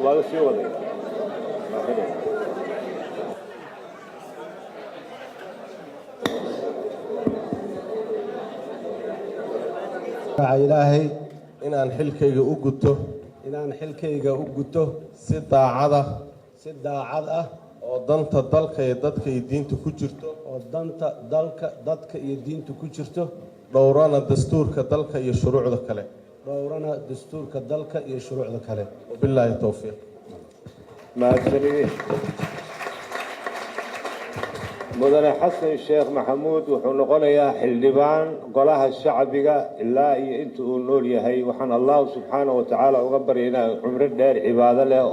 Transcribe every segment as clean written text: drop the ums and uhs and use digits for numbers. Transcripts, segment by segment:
وهذا شيء وضعي إلهي inaan xilkayga u guto si daacad ah oo danta dalka iyo dadka iyo diinta ku jirto dhowrana dastuurka dalka iyo shuruucda kale wabilaahi tawfiiq مدن حسن الشيخ محمود وحنقول يا حلبان قلها الشعبية إلا أنتوا نور يهي وحن الله سبحانه وتعالى وغبر هنا عمر الدار عبادة له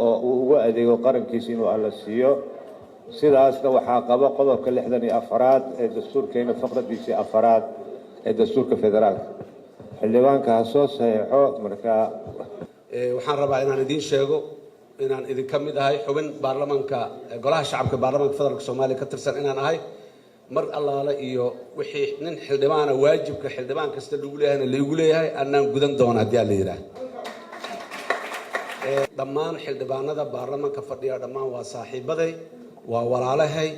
وأدي وقرن كيسين وعلى السيو سيدا أسنا وحاقبة قضوا كل إحداني أفراد الدستور كينا فقرة بيسي أفراد الدستور كفدرال حلبان كهسوس هيحو مركا وحن ربع إنان دين شيغو inaan idin ka mid ahay xubin baarlamaanka golaha shacabka baarlamaanka federaalka Soomaaliya ka tirsan inaan ahay mar allaale iyo wixii nin xildhibaana waajibka xildhibaan kasta lagu leeyahay anaan gudan doonaa hadii la yiraahdo dhammaan xildhibaanada baarlamaanka fadhiya dhammaan waa saaxiibaday waa walaalahay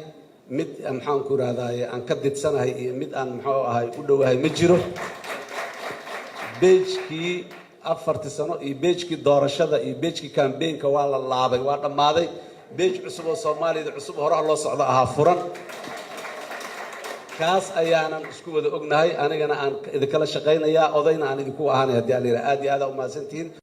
mid maxaan ku raadayay aan ka didsanahay iyo mid aan maxaa ahay u dhowahay ma jiro beejkii 4 sano iyo beejkii doorashada iyo beejkii campaign-ka waa la laabay waa dhamaaday beej cusub oo Soomaaliyeed cusub horaha loo socdo aha furan kaas ayaanan isku wada ognahay anigana aan idin kala shaqeynayaa odayna aan idinku ahaanay hadii aad iyo aad u maasantiin